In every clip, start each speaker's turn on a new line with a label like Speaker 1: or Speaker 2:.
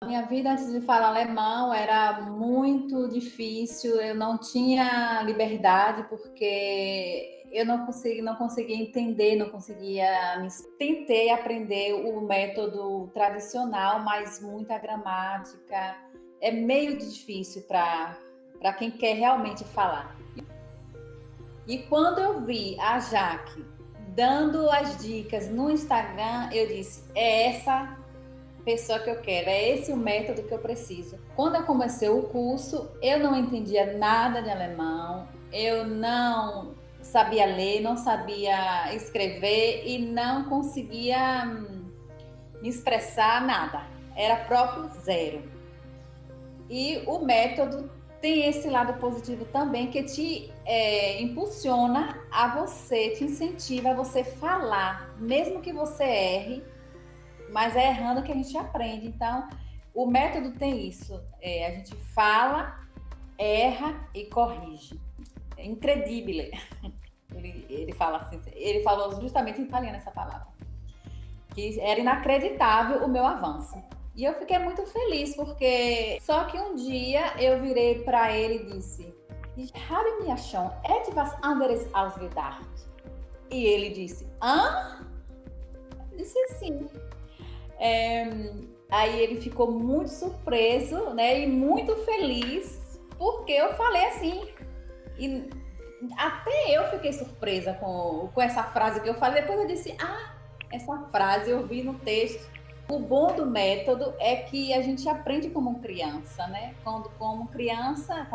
Speaker 1: Minha vida antes de falar alemão era muito difícil, eu não tinha liberdade porque eu não conseguia entender, não conseguia. Tentei aprender o método tradicional, mas muita gramática. É meio difícil para quem quer realmente falar. E quando eu vi a Jaque dando as dicas no Instagram, eu disse: é essa pessoa que eu quero, é esse o método que eu preciso. Quando eu comecei o curso, eu não entendia nada de alemão, eu não sabia ler, não sabia escrever e não conseguia me expressar nada. Era próprio zero. E o método tem esse lado positivo também, que te impulsiona a você, te incentiva a você falar, mesmo que você erre, mas é errando que a gente aprende. Então, o método tem isso. A gente fala, erra e corrige. É incredível. Ele fala assim, ele falou justamente em italiano essa palavra, que era inacreditável o meu avanço. E eu fiquei muito feliz, porque só que um dia eu virei para ele e disse: Ich habe mir schon etwas anderes ausgedacht. E ele disse: hã? Eu disse sim. Aí ele ficou muito surpreso, né, e muito feliz, porque eu falei assim. E até eu fiquei surpresa com essa frase que eu falei. Depois eu disse: ah, essa frase eu vi no texto. O bom do método é que a gente aprende como criança, né? Quando criança,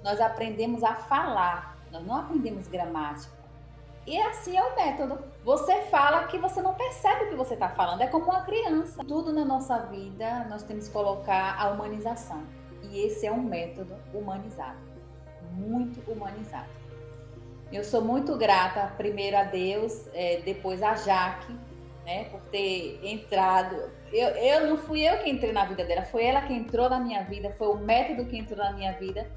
Speaker 1: nós aprendemos a falar, nós não aprendemos gramática. E assim é o método. Você fala que você não percebe o que você está falando. É como uma criança. Tudo na nossa vida nós temos que colocar a humanização. E esse é um método humanizado. Muito humanizado. Eu sou muito grata, primeiro a Deus, depois a Jaque, né, por ter entrado. Eu não fui eu que entrei na vida dela, foi ela que entrou na minha vida, foi o método que entrou na minha vida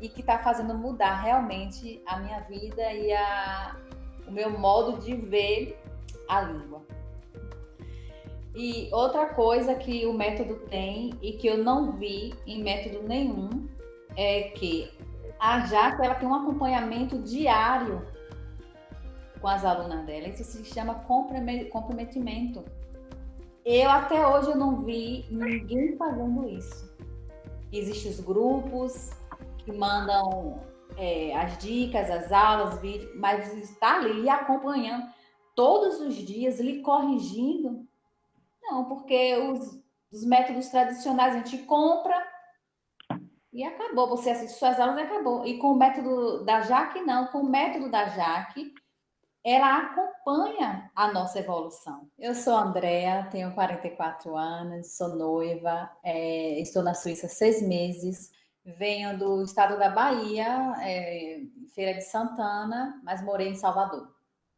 Speaker 1: e que está fazendo mudar realmente a minha vida e o meu modo de ver a língua. E outra coisa que o método tem e que eu não vi em método nenhum é que a Jaque, ela tem um acompanhamento diário com as alunas dela. Isso se chama comprometimento. Eu até hoje eu não vi ninguém fazendo isso. Existem os grupos que mandam as dicas, as aulas, vídeos, mas está ali lhe acompanhando todos os dias, lhe corrigindo. Não, porque os métodos tradicionais a gente compra e acabou. Você assiste suas aulas e acabou. E com o método da Jaque, não. Com o método da Jaque, ela acompanha a nossa evolução. Eu sou a Andrea, tenho 44 anos, sou noiva, estou na Suíça há 6 meses, venho do estado da Bahia, Feira de Santana, mas morei em Salvador.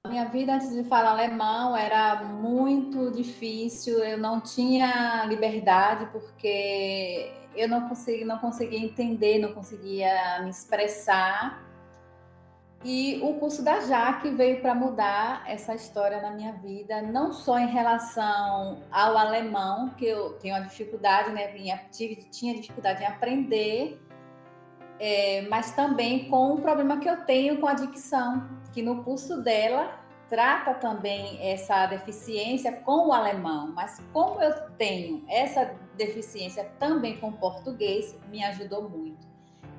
Speaker 1: Minha vida antes de falar alemão era muito difícil, eu não tinha liberdade porque eu não conseguia entender, não conseguia me expressar. E o curso da Jaque veio para mudar essa história na minha vida, não só em relação ao alemão, que eu tenho a dificuldade, né? Tinha dificuldade em aprender, mas também com o problema que eu tenho com a dicção, que no curso dela trata também essa deficiência com o alemão, mas como eu tenho essa deficiência também com o português, me ajudou muito.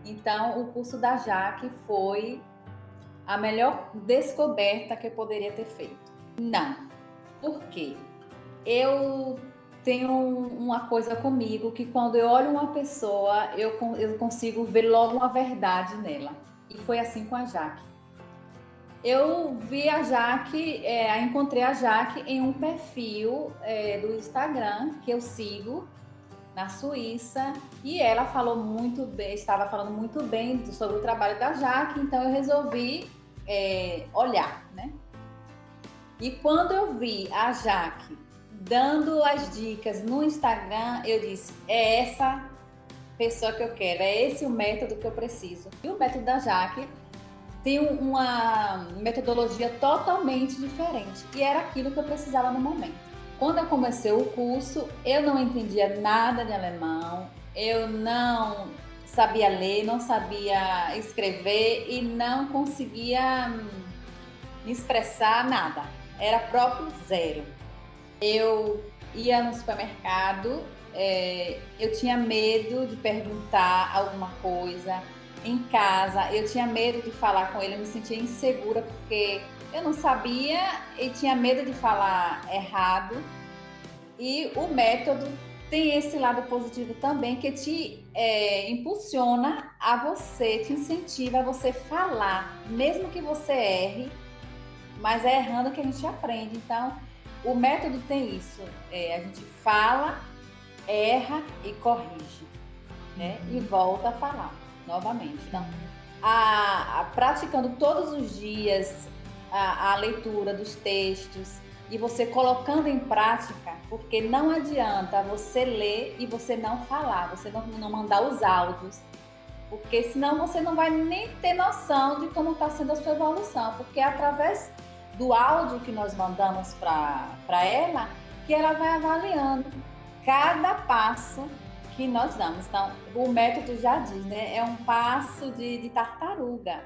Speaker 1: Então, o curso da Jaque foi a melhor descoberta que eu poderia ter feito. Não. Por quê? Eu tenho uma coisa comigo que quando eu olho uma pessoa, eu consigo ver logo uma verdade nela. E foi assim com a Jaque. Eu vi a Jaque, encontrei a Jaque em um perfil do Instagram que eu sigo na Suíça, e ela falou muito bem, estava falando muito bem sobre o trabalho da Jaque, então eu resolvi olhar, né? E quando eu vi a Jaque dando as dicas no Instagram, eu disse: é essa pessoa que eu quero, é esse o método que eu preciso. E o método da Jaque tem uma metodologia totalmente diferente, e era aquilo que eu precisava no momento. Quando eu comecei o curso, eu não entendia nada de alemão, eu não sabia ler, não sabia escrever e não conseguia me expressar nada. Era próprio zero. Eu ia no supermercado, eu tinha medo de perguntar alguma coisa. Em casa, eu tinha medo de falar com ele, eu me sentia insegura porque eu não sabia e tinha medo de falar errado. E o método tem esse lado positivo também, que te impulsiona a você, te incentiva a você falar, mesmo que você erre, mas é errando que a gente aprende. Então, o método tem isso. A gente fala, erra e corrige, né? E volta a falar novamente. Então, praticando todos os dias a leitura dos textos e você colocando em prática, porque não adianta você ler e você não falar, você não mandar os áudios, porque senão você não vai nem ter noção de como está sendo a sua evolução, porque é através do áudio que nós mandamos para ela que ela vai avaliando cada passo que nós damos. Então, o método já diz, né? É um passo de tartaruga.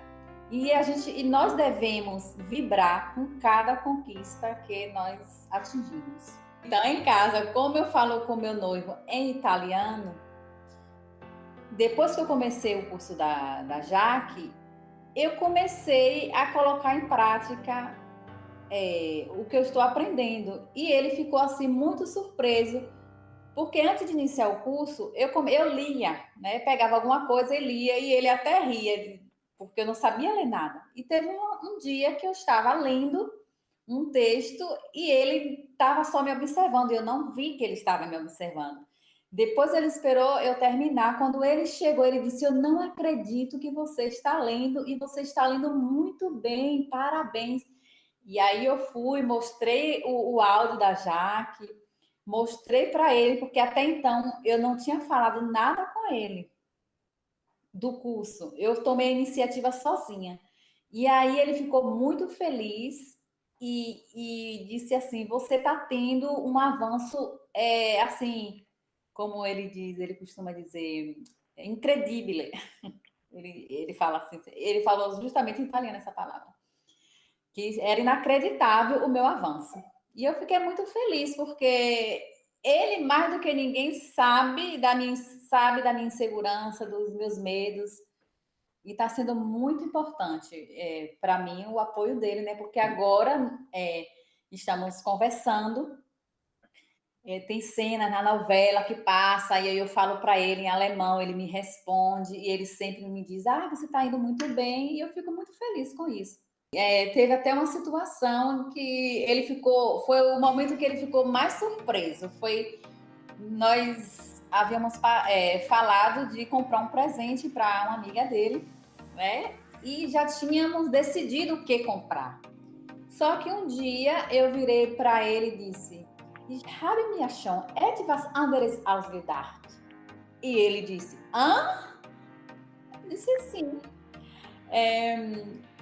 Speaker 1: E nós devemos vibrar com cada conquista que nós atingimos. Então, em casa, como eu falo com meu noivo em italiano, depois que eu comecei o curso da Jaque, eu comecei a colocar em prática o que eu estou aprendendo. E ele ficou assim muito surpreso, porque antes de iniciar o curso, eu lia, né? Pegava alguma coisa e lia, e ele até ria, porque eu não sabia ler nada. E teve um dia que eu estava lendo um texto e ele estava só me observando, e eu não vi que ele estava me observando. Depois ele esperou eu terminar. Quando ele chegou, ele disse: eu não acredito que você está lendo, e você está lendo muito bem, parabéns. E aí eu fui, mostrei o áudio da Jaque, mostrei para ele, porque até então eu não tinha falado nada com ele do curso. Eu tomei a iniciativa sozinha. E aí ele ficou muito feliz e disse assim: você está tendo um avanço, assim, como ele diz, ele costuma dizer, incredível. Ele fala assim, ele falou justamente em italiano essa palavra, que era inacreditável o meu avanço. E eu fiquei muito feliz, porque ele, mais do que ninguém, sabe da minha insegurança, dos meus medos, e está sendo muito importante para mim o apoio dele, né? Porque agora estamos conversando, tem cena na novela que passa, e aí eu falo para ele em alemão, ele me responde, e ele sempre me diz: ah, você está indo muito bem, e eu fico muito feliz com isso. Teve até uma situação que foi o momento que ele ficou mais surpreso. Nós havíamos falado de comprar um presente para uma amiga dele, né? E já tínhamos decidido o que comprar. Só que um dia eu virei para ele e disse: Ich habe mir schon etwas anderes ausgedacht. E ele disse: hã? Eu disse sim.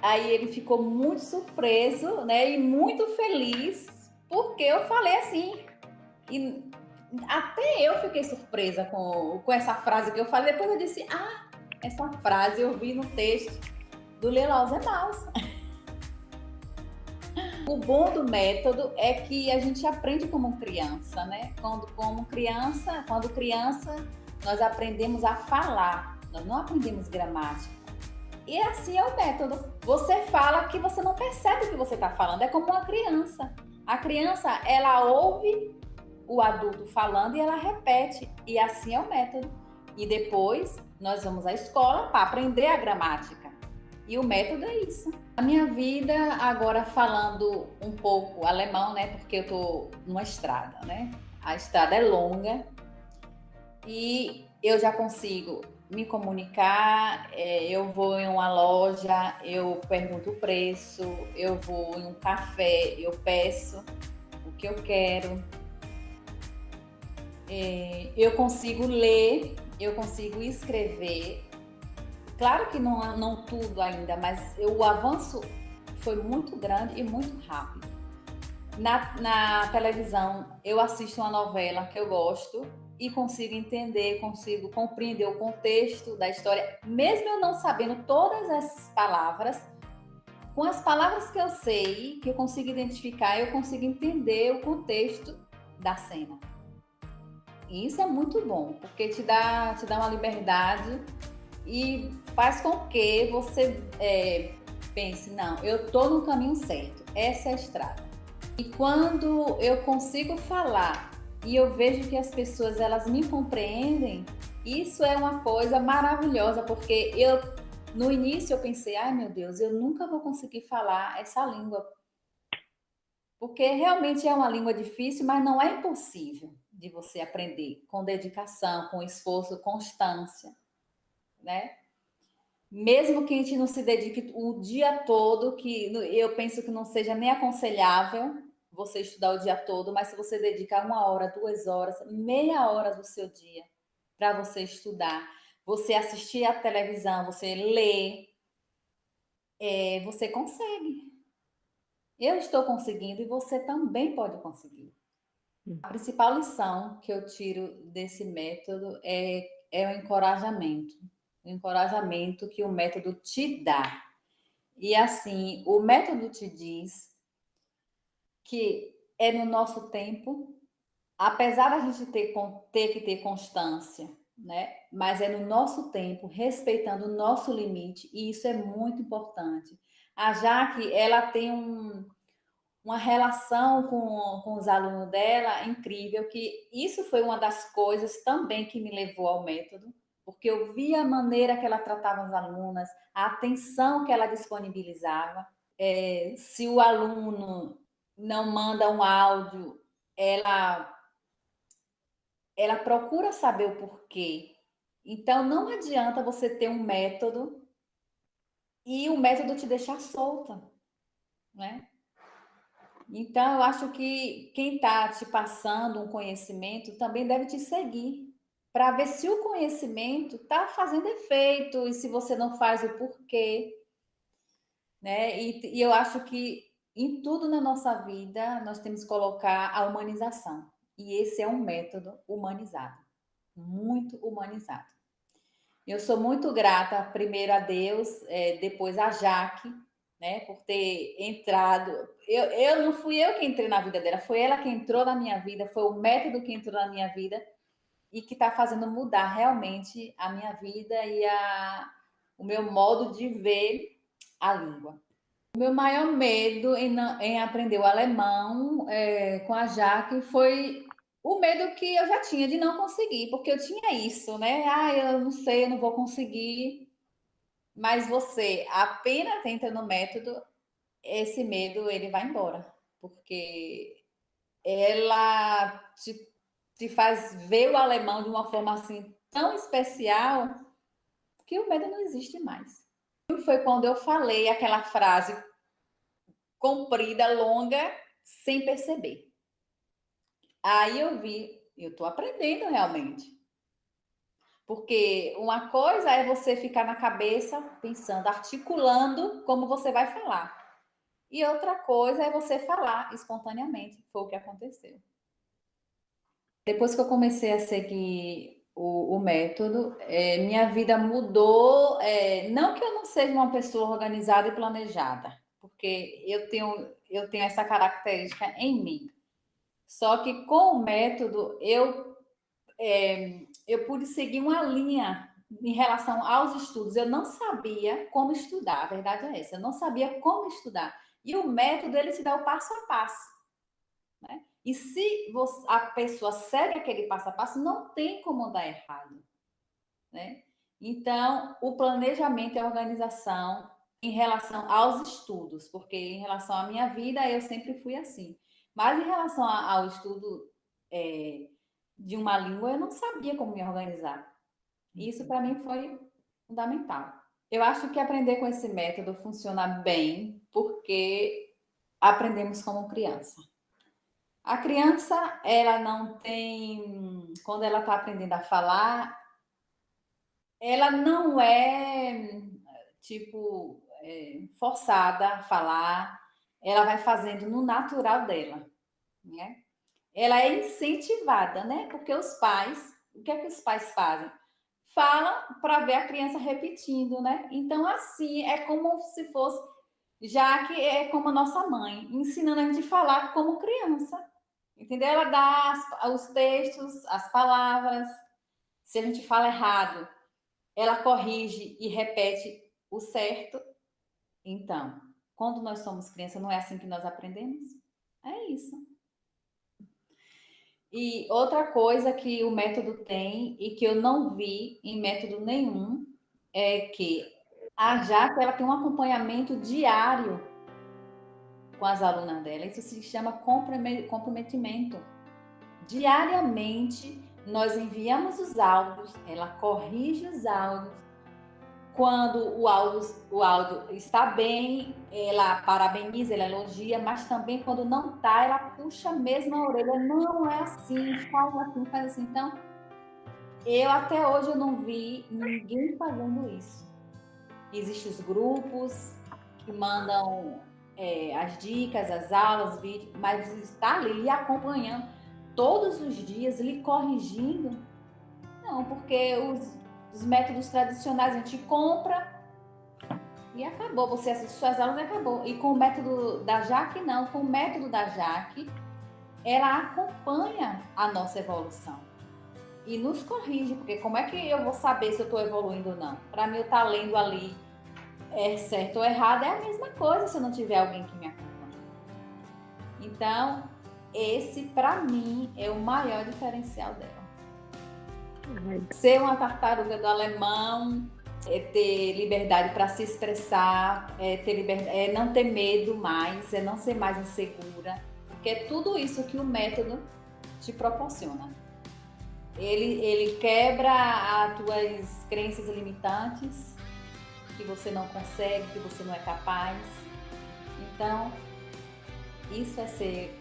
Speaker 1: Aí ele ficou muito surpreso, né? E muito feliz, porque eu falei assim. E até eu fiquei surpresa com essa frase que eu falei. Depois eu disse: ah, essa frase eu vi no texto do Leilão Maus. O bom do método é que a gente aprende como criança, né? Quando criança, nós aprendemos a falar, nós não aprendemos gramática. E assim é o método. Você fala que você não percebe o que você está falando. É como uma criança. A criança, ela ouve o adulto falando e ela repete. E assim é o método. E depois nós vamos à escola para aprender a gramática. E o método é isso. A minha vida, agora falando um pouco alemão, né? Porque eu tô numa estrada, né? A estrada é longa e eu já consigo me comunicar. Eu vou em uma loja, eu pergunto o preço, eu vou em um café, eu peço o que eu quero. Eu consigo ler, eu consigo escrever. Claro que não tudo ainda, mas o avanço foi muito grande e muito rápido. Na televisão, eu assisto uma novela que eu gosto e consigo entender, consigo compreender o contexto da história, mesmo eu não sabendo todas essas palavras, com as palavras que eu sei, que eu consigo identificar, eu consigo entender o contexto da cena. E isso é muito bom, porque te dá uma liberdade e faz com que você pense, não, eu estou no caminho certo, essa é a estrada. E quando eu consigo falar e eu vejo que as pessoas elas me compreendem, isso é uma coisa maravilhosa, porque eu no início eu pensei, ai meu Deus, eu nunca vou conseguir falar essa língua, porque realmente é uma língua difícil, mas não é impossível de você aprender com dedicação, com esforço, constância, né? Mesmo que a gente não se dedique o dia todo, que eu penso que não seja nem aconselhável você estudar o dia todo, mas se você dedicar 1 hora, 2 horas, meia hora do seu dia para você estudar, você assistir a televisão, você ler, você consegue. Eu estou conseguindo e você também pode conseguir. A principal lição que eu tiro desse método é o encorajamento. O encorajamento que o método te dá. E assim, o método te diz que é no nosso tempo, apesar da gente ter que ter constância, né? Mas é no nosso tempo, respeitando o nosso limite, e isso é muito importante. A Jaque, ela tem uma relação com os alunos dela incrível, que isso foi uma das coisas também que me levou ao método, porque eu vi a maneira que ela tratava as alunas, a atenção que ela disponibilizava. Se o aluno não manda um áudio, ela, ela procura saber o porquê. Então, não adianta você ter um método e o método te deixar solta, né? Então, eu acho que quem está te passando um conhecimento também deve te seguir, para ver se o conhecimento está fazendo efeito e se você não faz o porquê, né? E eu acho que em tudo na nossa vida nós temos que colocar a humanização. E esse é um método humanizado, muito humanizado. Eu sou muito grata, primeiro a Deus, depois a Jaque, né, por ter entrado. Não fui eu que entrei na vida dela, foi ela que entrou na minha vida, foi o método que entrou na minha vida e que está fazendo mudar realmente a minha vida e o meu modo de ver a língua. O meu maior medo em aprender o alemão com a Jaque foi o medo que eu já tinha de não conseguir, porque eu tinha isso, né? Ah, eu não sei, eu não vou conseguir. Mas você apenas entra no método, esse medo ele vai embora, porque ela te faz ver o alemão de uma forma assim tão especial que o medo não existe mais. Foi quando eu falei aquela frase comprida, longa, sem perceber. Aí eu vi, eu estou aprendendo realmente. Porque uma coisa é você ficar na cabeça pensando, articulando como você vai falar. E outra coisa é você falar espontaneamente. Foi o que aconteceu. Depois que eu comecei a seguir o método, minha vida mudou. Não que eu não seja uma pessoa organizada e planejada, porque eu tenho essa característica em mim. Só que com o método eu pude seguir uma linha em relação aos estudos. Eu não sabia como estudar, a verdade é essa. Eu não sabia como estudar. E o método ele te dá o passo a passo, né? E se a pessoa segue aquele passo a passo, não tem como dar errado, né? Então, o planejamento e a organização em relação aos estudos, porque em relação à minha vida eu sempre fui assim. Mas em relação ao estudo de uma língua, eu não sabia como me organizar. Isso para mim foi fundamental. Eu acho que aprender com esse método funciona bem porque aprendemos como criança. A criança, ela não tem, quando ela está aprendendo a falar, ela não é tipo forçada a falar. ela vai fazendo no natural dela, né? Ela é incentivada, né? Porque os pais, o que é que os pais fazem? Fala para ver a criança repetindo, né? Então, assim, é como se fosse, já que é como a nossa mãe, ensinando a gente a falar como criança. Entendeu? Ela dá os textos, as palavras. Se a gente fala errado, ela corrige e repete o certo. Então, quando nós somos crianças, não é assim que nós aprendemos? É isso. E outra coisa que o método tem e que eu não vi em método nenhum é que a Jaque ela tem um acompanhamento diário com as alunas dela. Isso se chama comprometimento. Diariamente nós enviamos os áudios, ela corrige os áudios. Quando o áudio está bem, ela parabeniza, ela elogia, mas também quando não está, ela puxa mesmo a orelha. Não é assim, faz assim, faz assim. Então, eu até hoje eu não vi ninguém fazendo isso. Existem os grupos que mandam as dicas, as aulas, vídeos, mas está ali lhe acompanhando todos os dias, lhe corrigindo. Não, porque os métodos tradicionais a gente compra e acabou. Você assiste suas aulas e acabou. E com o método da Jaque, não. Com o método da Jaque, ela acompanha a nossa evolução e nos corrige, porque como é que eu vou saber se eu estou evoluindo ou não? Para mim, eu estar lendo ali certo ou errado é a mesma coisa se eu não tiver alguém que me acompanhe. Então, esse, para mim, é o maior diferencial dela. Ser uma tartaruga do alemão é ter liberdade para se expressar, é não ter medo mais, é não ser mais insegura, porque é tudo isso que o método te proporciona. Ele quebra as tuas crenças limitantes, que você não consegue, que você não é capaz. Então, isso é ser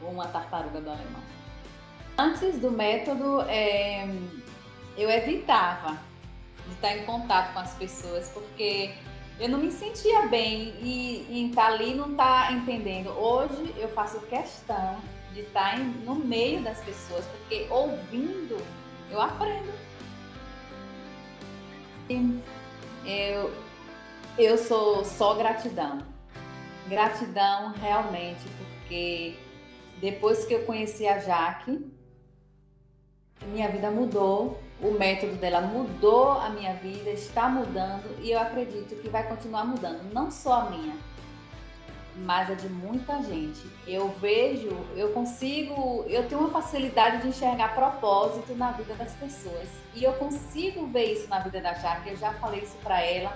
Speaker 1: uma tartaruga do alemão. Antes do método, eu evitava de estar em contato com as pessoas, porque eu não me sentia bem em estar ali e não estar entendendo. Hoje eu faço questão de estar no meio das pessoas, porque ouvindo eu aprendo. Eu sou só gratidão. Gratidão realmente, porque depois que eu conheci a Jaque, minha vida mudou, o método dela mudou a minha vida, está mudando e eu acredito que vai continuar mudando, não só a minha, mas a de muita gente. Eu vejo, eu tenho uma facilidade de enxergar propósito na vida das pessoas e eu consigo ver isso na vida da Jaque. Eu já falei isso para ela,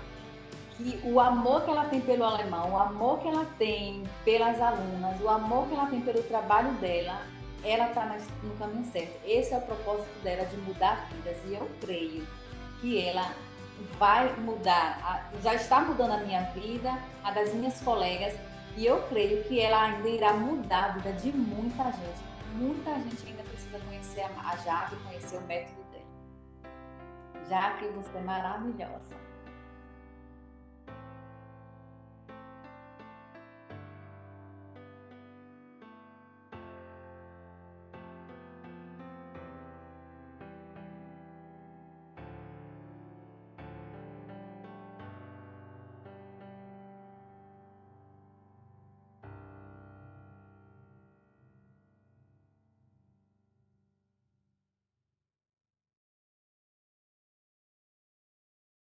Speaker 1: que o amor que ela tem pelo alemão, o amor que ela tem pelas alunas, o amor que ela tem pelo trabalho dela, ela está no caminho certo. Esse é o propósito dela, de mudar vidas. E eu creio que ela vai mudar, já está mudando a minha vida, a das minhas colegas, e eu creio que ela ainda irá mudar a vida de muita gente. Muita gente ainda precisa conhecer a Jaque, conhecer o método dela. Jaque, você é maravilhosa.